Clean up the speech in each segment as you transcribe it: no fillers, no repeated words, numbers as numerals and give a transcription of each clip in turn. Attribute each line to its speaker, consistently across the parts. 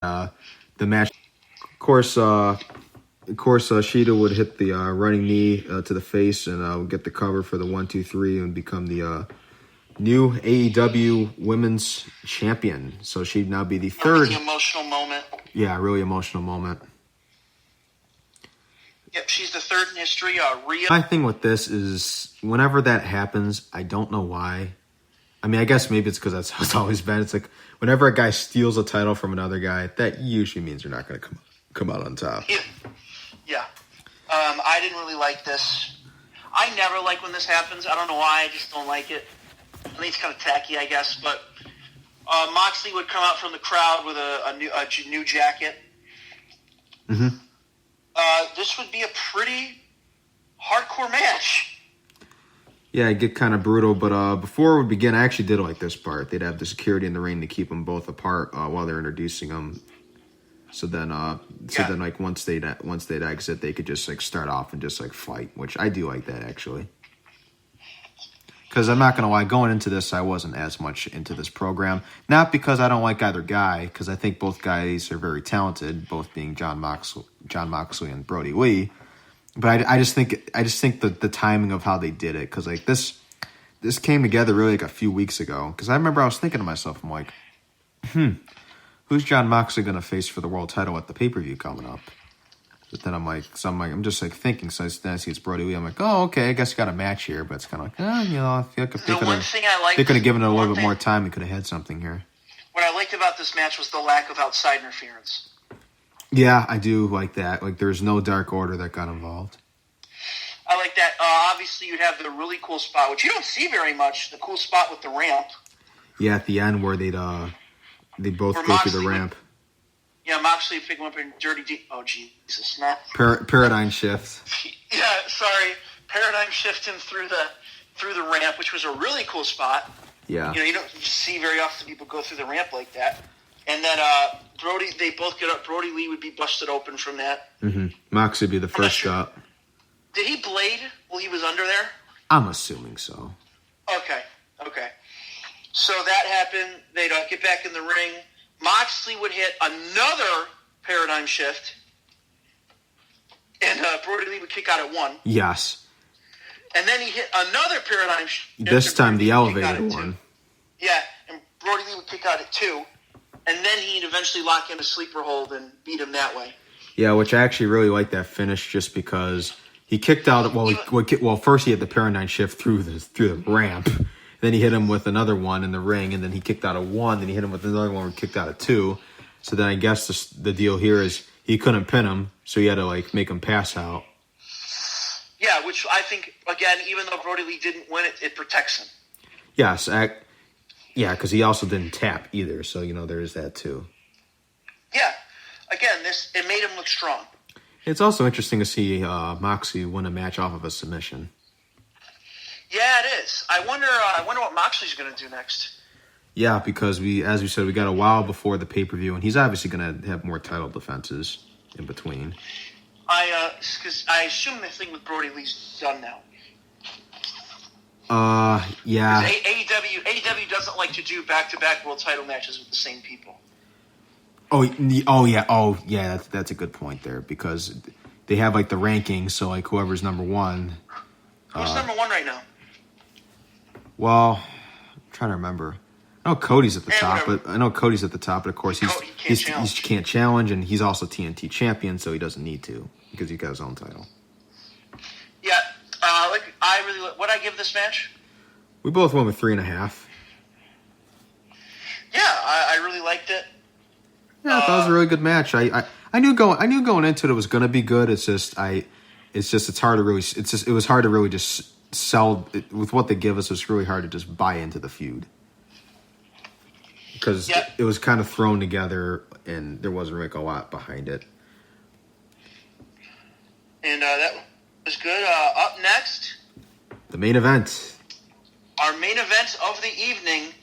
Speaker 1: The match, Shida would hit the running knee to the face and get the cover for the 1-2-3 and become the new AEW Women's Champion. So she'd now be the third.
Speaker 2: Really emotional moment.
Speaker 1: Yeah, really emotional moment.
Speaker 2: Yep, she's the third in history. Rhea.
Speaker 1: My thing with this is whenever that happens, I don't know why. I mean, I guess maybe it's because that's how it's always been. It's like whenever a guy steals a title from another guy, that usually means you're not going to come out on top.
Speaker 2: Yeah. I didn't really like this. I never like when this happens. I don't know why. I just don't like it. I think it's kind of tacky, I guess. But Moxley would come out from the crowd with a new jacket.
Speaker 1: Mm-hmm.
Speaker 2: This would be a pretty hardcore match.
Speaker 1: Yeah, it'd get kind of brutal, but before we begin, I actually did like this part. They'd have the security in the ring to keep them both apart while they're introducing them. So then, like once they'd exit, they could just like start off and just like fight, which I do like that actually. Because I'm not gonna lie, going into this, I wasn't as much into this program. Not because I don't like either guy, because I think both guys are very talented, both being John Moxley and Brody Lee. But I just think the timing of how they did it, because like this came together really like a few weeks ago. Because I remember I was thinking to myself, I'm like, who's John Moxley gonna face for the world title at the pay-per-view coming up? But then I'm just thinking. So then I see it's Brody Lee. I'm like, oh, okay, I guess you got a match here. But it's kind of like, I feel like if they could have given it a little bit more time, we could have had something here.
Speaker 2: What I liked about this match was the lack of outside interference.
Speaker 1: Yeah, I do like that. Like, there's no Dark Order that got involved.
Speaker 2: I like that. Obviously, you'd have the really cool spot, which you don't see very much, the cool spot with the ramp.
Speaker 1: Yeah, at the end where they both go through the ramp.
Speaker 2: Moxley picking up in Dirty Deep. Oh, Jesus, man.
Speaker 1: Paradigm shift.
Speaker 2: Yeah, sorry. Paradigm shifting through the ramp, which was a really cool spot.
Speaker 1: Yeah.
Speaker 2: You don't see very often people go through the ramp like that. And then they both get up. Brody Lee would be busted open from that.
Speaker 1: Mm-hmm. Mox would be the first shot.
Speaker 2: Did he blade while he was under there?
Speaker 1: I'm assuming so.
Speaker 2: Okay. So that happened. They'd get back in the ring. Moxley would hit another paradigm shift. And Brody Lee would kick out at 1.
Speaker 1: Yes.
Speaker 2: And then he hit another paradigm shift.
Speaker 1: This time the elevated one.
Speaker 2: Yeah, and Brody Lee would kick out at 2. And then he'd eventually lock in a sleeper hold and beat him that way.
Speaker 1: Yeah, which I actually really like that finish just because he kicked out. Well, first he had the paradigm shift through the ramp. Then he hit him with another one in the ring, and then he kicked out at 1. Then he hit him with another one and kicked out at 2. So then I guess the deal here is he couldn't pin him, so he had to make him pass out.
Speaker 2: Yeah, which I think, again, even though Brody Lee didn't win it, it protects him.
Speaker 1: Yes, yeah, because he also didn't tap either, so there is that too.
Speaker 2: Yeah, again, it made him look strong.
Speaker 1: It's also interesting to see Moxley win a match off of a submission.
Speaker 2: Yeah, it is. I wonder what Moxley's going to do next.
Speaker 1: Yeah, because as we said, we got a while before the pay-per-view, and he's obviously going to have more title defenses in between.
Speaker 2: Because I assume the thing with Brody Lee's done now.
Speaker 1: Yeah.
Speaker 2: AEW doesn't like to do back-to-back world title matches with the same people.
Speaker 1: Oh yeah. That's a good point there because they have the rankings. So whoever's number 1.
Speaker 2: Who's number 1 right now?
Speaker 1: Well, I'm trying to remember. I know Cody's at the top, but of course he can't challenge, and he's also TNT champion, so he doesn't need to because he's got his own title.
Speaker 2: Yeah, what'd I give this match?
Speaker 1: We both went with 3.5.
Speaker 2: Yeah, I really liked it.
Speaker 1: Yeah, I thought it was a really good match. I knew going into it was going to be good. It was hard to really just sell with what they give us. It's really hard to just buy into the feud because it was kind of thrown together and there wasn't really a lot behind it.
Speaker 2: And that was good. Up next,
Speaker 1: the main event.
Speaker 2: Our main event of the evening,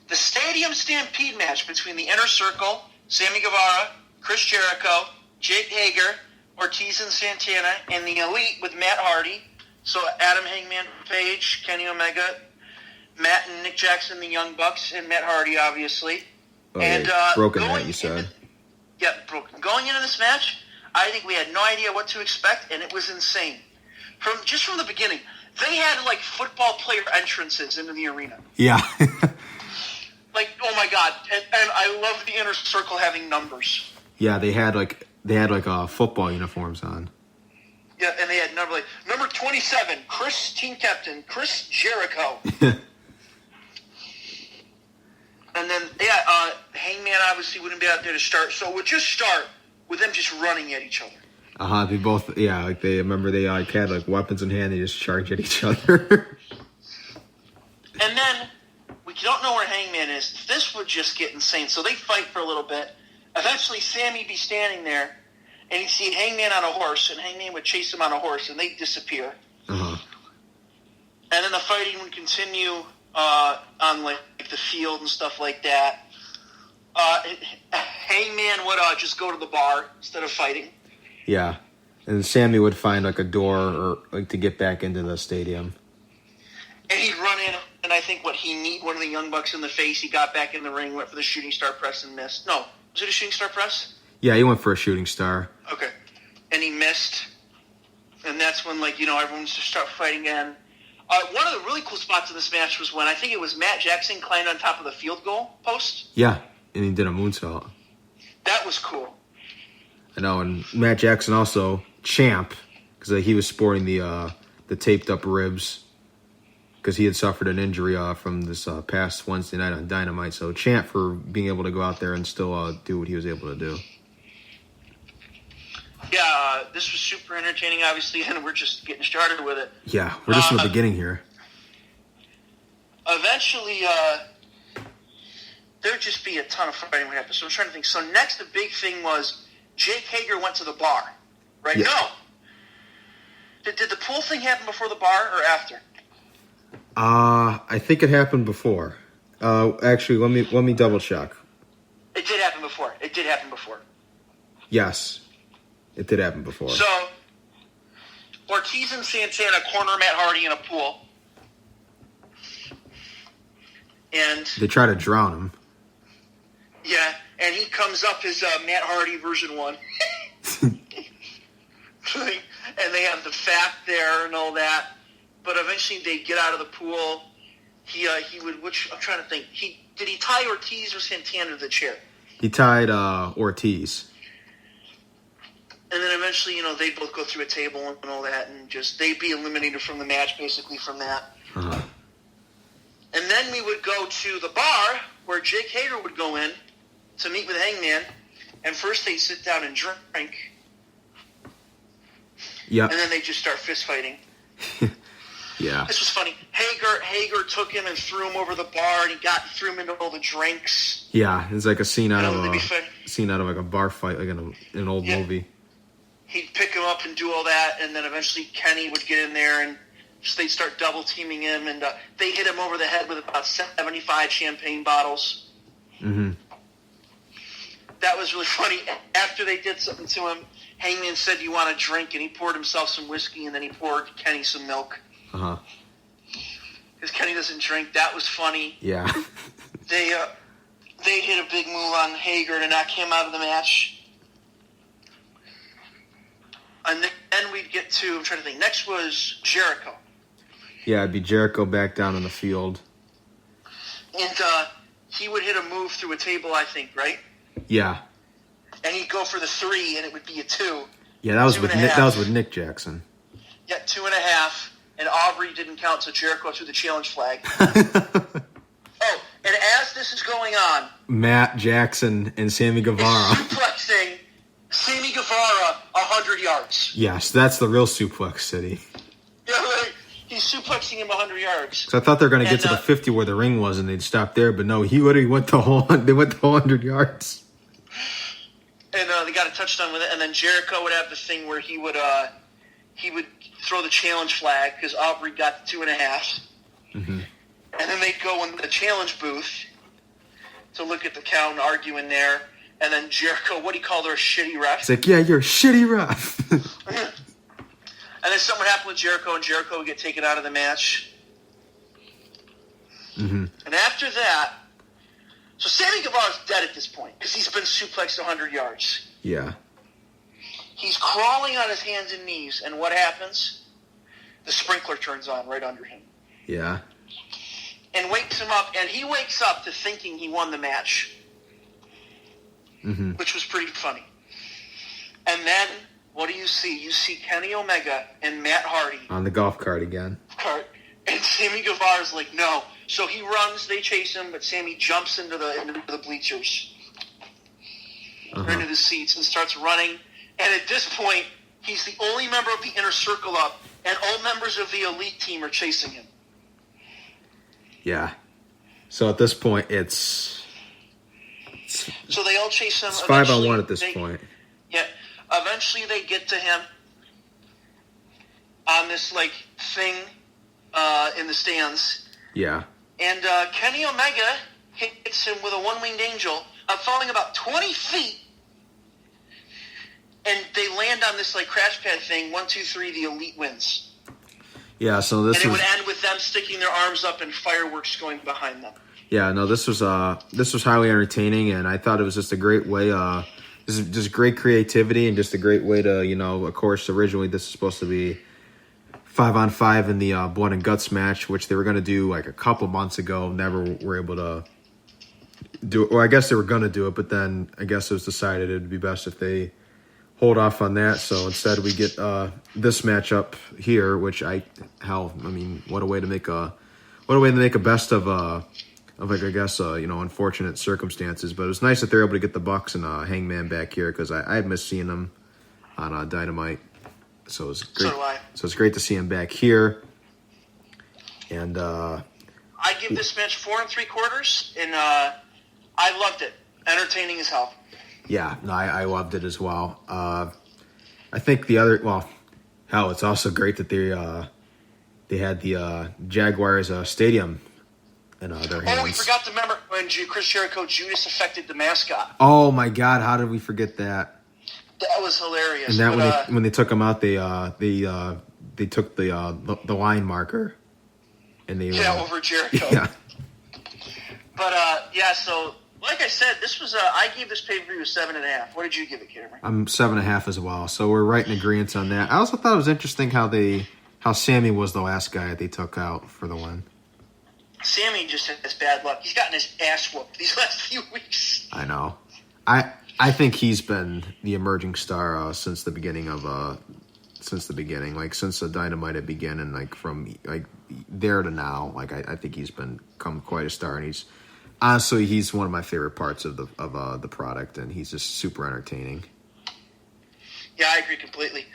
Speaker 2: the Stadium Stampede match between the Inner Circle, Sammy Guevara, Chris Jericho, Jake Hager, Ortiz and Santana, and the Elite with Matt Hardy. So Adam Hangman Page, Kenny Omega, Matt and Nick Jackson, the Young Bucks, and Matt Hardy, obviously.
Speaker 1: Oh, and Broken Matt, you said.
Speaker 2: broken. Going into this match, I think we had no idea what to expect, and it was insane. From the beginning, they had like football player entrances into the arena.
Speaker 1: Yeah.
Speaker 2: Like, oh my god! And I love the inner circle having numbers.
Speaker 1: Yeah, they had football uniforms on.
Speaker 2: Yeah, and they had number 27, team captain Chris Jericho. And then Hangman obviously wouldn't be out there to start, so it would just start with them just running at each other.
Speaker 1: They both they had like weapons in hand. They just charge at each other.
Speaker 2: And then we don't know where Hangman is. This would just get insane. So they fight for a little bit. Eventually, Sammy be standing there, and he'd see Hangman on a horse, and Hangman would chase him on a horse, and they'd disappear.
Speaker 1: Uh-huh.
Speaker 2: And then the fighting would continue on like the field and stuff like that. Hangman would just go to the bar instead of fighting.
Speaker 1: Yeah, and Sammy would find like a door or like to get back into the stadium.
Speaker 2: And he'd run in, and I think he kneed one of the Young Bucks in the face. He got back in the ring, went for the shooting star press, and missed. No, was it a shooting star press?
Speaker 1: Yeah, he went for a shooting star.
Speaker 2: Okay, and he missed, and that's when everyone just start fighting again. One of the really cool spots in this match was when I think it was Matt Jackson climbed on top of the field goal post.
Speaker 1: Yeah, and he did a moonsault.
Speaker 2: That was cool.
Speaker 1: I know, and Matt Jackson also champ because he was sporting the taped up ribs because he had suffered an injury from this past Wednesday night on Dynamite. So champ for being able to go out there and still do what he was able to do.
Speaker 2: Yeah, this was super entertaining, obviously, and we're just getting started with it.
Speaker 1: Yeah, we're just in the beginning here.
Speaker 2: Eventually, there'd just be a ton of fighting would happen. So I'm trying to think. So next, the big thing was Jake Hager went to the bar, right?
Speaker 1: Yeah.
Speaker 2: No. Did the pool thing happen before the bar or after?
Speaker 1: I think it happened before. Actually, let me double check.
Speaker 2: It did happen before.
Speaker 1: Yes, it did happen before.
Speaker 2: So Ortiz and Santana corner Matt Hardy in a pool, and
Speaker 1: they try to drown him.
Speaker 2: Yeah, and he comes up as Matt Hardy version 1. And they have the fact there and all that. But eventually they get out of the pool. He would, I'm trying to think. Did he tie Ortiz or Santana to the chair?
Speaker 1: He tied Ortiz.
Speaker 2: And then eventually, they'd both go through a table and all that, and just they'd be eliminated from the match basically from that.
Speaker 1: Uh-huh.
Speaker 2: And then we would go to the bar where Jake Hager would go in to meet with Hangman, and first they'd sit down and drink.
Speaker 1: Yeah.
Speaker 2: And then they'd just start fist fighting.
Speaker 1: Yeah.
Speaker 2: This was funny. Hager took him and threw him over the bar, and he threw him into all the drinks.
Speaker 1: Yeah, it's like a scene out of like a bar fight, like in an old movie.
Speaker 2: He'd pick him up and do all that, and then eventually Kenny would get in there, and they'd start double teaming him, and they hit him over the head with about 75 champagne bottles.
Speaker 1: Mm-hmm.
Speaker 2: That was really funny. After they did something to him, Hangman said, "You want a drink?" And he poured himself some whiskey, and then he poured Kenny some milk.
Speaker 1: Uh-huh.
Speaker 2: Because Kenny doesn't drink. That was funny.
Speaker 1: Yeah.
Speaker 2: They hit a big move on Hager to knock him out of the match. And then we'd get to, I'm trying to think, next was Jericho.
Speaker 1: Yeah, it'd be Jericho back down on the field.
Speaker 2: And he would hit a move through a table, I think, right?
Speaker 1: Yeah.
Speaker 2: And he'd go for the 3, and it would be a 2.
Speaker 1: Yeah, that was with Nick Jackson.
Speaker 2: Yeah, 2.5. And Aubrey didn't count, so Jericho threw the challenge flag. Oh, and as this is going on,
Speaker 1: Matt Jackson and Sammy Guevara
Speaker 2: suplexing Sammy Guevara 100 yards.
Speaker 1: Yes, that's the real Suplex City.
Speaker 2: Yeah, he's suplexing him 100 yards.
Speaker 1: So I thought they were going to get to the 50 where the ring was, and they'd stop there, but no, he literally went the whole 100 yards.
Speaker 2: And they got a touchdown with it, and then Jericho would have the thing where he would throw the challenge flag because Aubrey got the 2.5.
Speaker 1: Mm-hmm.
Speaker 2: And then they'd go in the challenge booth to look at the count and argue in there. And then Jericho, what he called her a shitty ref.
Speaker 1: He's like, yeah, you're a shitty ref.
Speaker 2: And then something would happen with Jericho, and Jericho would get taken out of the match.
Speaker 1: Mm-hmm.
Speaker 2: And after that, So Sammy Guevara's dead at this point because he's been suplexed 100 yards.
Speaker 1: Yeah.
Speaker 2: He's crawling on his hands and knees, and what happens? The sprinkler turns on right under him.
Speaker 1: Yeah.
Speaker 2: And wakes him up, and he wakes up to thinking he won the match, which was pretty funny. And then, what do you see? You see Kenny Omega and Matt Hardy.
Speaker 1: On the golf cart again.
Speaker 2: And Sammy Guevara's like, no. So he runs, they chase him, but Sammy jumps into the bleachers, or into the seats, and starts running. And at this point, he's the only member of the Inner Circle up, and all members of the Elite team are chasing him.
Speaker 1: Yeah. So at this point, it's
Speaker 2: so they all chase him.
Speaker 1: It's 5-on-1 at this point.
Speaker 2: Yeah. Eventually, they get to him on this thing in the stands.
Speaker 1: Yeah.
Speaker 2: And Kenny Omega hits him with a one-winged angel, falling about 20 feet. And they land on this crash pad thing. 1, 2, 3. The Elite wins.
Speaker 1: Yeah. So this
Speaker 2: and it would end with them sticking their arms up and fireworks going behind them.
Speaker 1: Yeah. No. This was highly entertaining, and I thought it was just a great way. This is just great creativity and just a great way to, of course, originally this is supposed to be 5-on-5 in the Blood and Guts match, which they were going to do a couple months ago. Never were able to do it. Or I guess they were going to do it, but then I guess it was decided it would be best if they hold off on that. So instead we get this matchup here, which what a way to make a best of unfortunate circumstances. But it was nice that they're able to get the Bucks and Hangman back here because I had missed seeing them on Dynamite. So it was great.
Speaker 2: So do I.
Speaker 1: So it's great to see him back here. And
Speaker 2: I give this match 4 3/4, and I loved it. Entertaining as hell.
Speaker 1: Yeah, no, I loved it as well. I think it's also great that they had the Jaguars stadium in their hands.
Speaker 2: Oh, we forgot to remember when Chris Jericho Judas affected the mascot.
Speaker 1: Oh my God, how did we forget that?
Speaker 2: That was hilarious.
Speaker 1: And that when they took him out, they took the line marker, and they
Speaker 2: over Jericho.
Speaker 1: Yeah.
Speaker 2: But so like I said, this was I gave this pay-per-view a 7.5. What did you give it, Cameron?
Speaker 1: I'm 7.5 as well. So we're right in agreement on that. I also thought it was interesting how Sammy was the last guy that they took out for the win.
Speaker 2: Sammy just has bad luck. He's gotten his ass whooped these last few weeks.
Speaker 1: I know. I think he's been the emerging star since the beginning, since the Dynamite had began, and from there to now. I think he's become quite a star, and he's one of my favorite parts of the product, and he's just super entertaining.
Speaker 2: Yeah, I agree completely.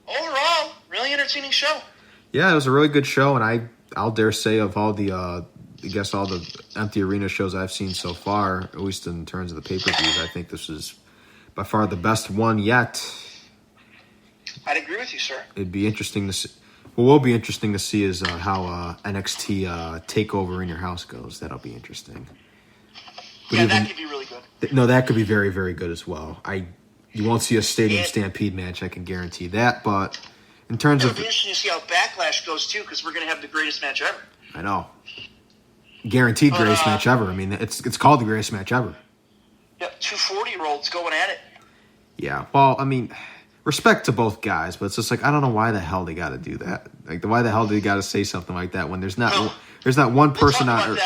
Speaker 2: Overall, really entertaining show.
Speaker 1: Yeah, it was a really good show, and I'll dare say of all the all the empty arena shows I've seen so far, at least in terms of the pay-per-views, I think this is by far the best one yet.
Speaker 2: I'd agree with you, sir.
Speaker 1: It'd be interesting to see. What will be interesting to see is how NXT Takeover in Your House goes. That'll be interesting.
Speaker 2: But that could be really good.
Speaker 1: No, that could be very, very good as well. You won't see a Stadium Stampede match, I can guarantee that. But in terms of...
Speaker 2: It'll be interesting to see how Backlash goes, too, because we're going to have the greatest match ever.
Speaker 1: I know. Guaranteed greatest match ever. I mean, it's called the greatest match ever.
Speaker 2: Yep, 240-year-olds going at it.
Speaker 1: Yeah, well, I mean... Respect to both guys, but it's just I don't know why the hell they got to do that. Why the hell do they got to say something like that when there's not one person
Speaker 2: on Earth?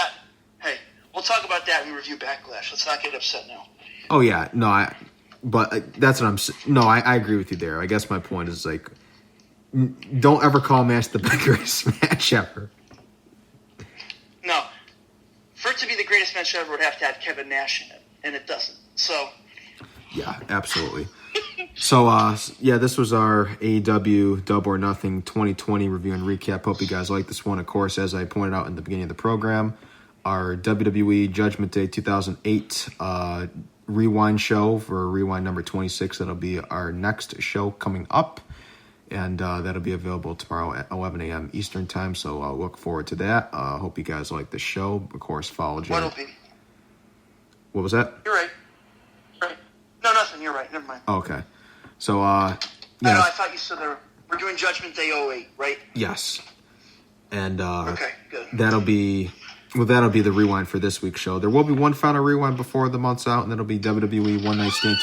Speaker 2: Hey, we'll talk about that when we review Backlash. Let's not get upset now.
Speaker 1: Oh yeah, no, that's what I'm. No, I agree with you there. I guess my point is don't ever call match the greatest match ever.
Speaker 2: No, for it to be the greatest match ever, it would have to have Kevin Nash in it, and it doesn't. So.
Speaker 1: Yeah, absolutely. So, this was our AEW Double or Nothing 2020 review and recap. Hope you guys like this one. Of course, as I pointed out in the beginning of the program, our WWE Judgment Day 2008 rewind show for rewind number 26. That'll be our next show coming up, and that'll be available tomorrow at 11 a.m. Eastern Time, so I'll look forward to that. Hope you guys like the show. Of course, follow Jay.
Speaker 2: What'll be?
Speaker 1: What was that?
Speaker 2: You're right. No, nothing. You're right. Never mind.
Speaker 1: Okay. So,
Speaker 2: I thought you said we're doing Judgment Day 08, right?
Speaker 1: Yes. And
Speaker 2: okay, good.
Speaker 1: That'll be Well, that'll be the rewind for this week's show. There will be one final rewind before the month's out, and that'll be WWE One Night Stand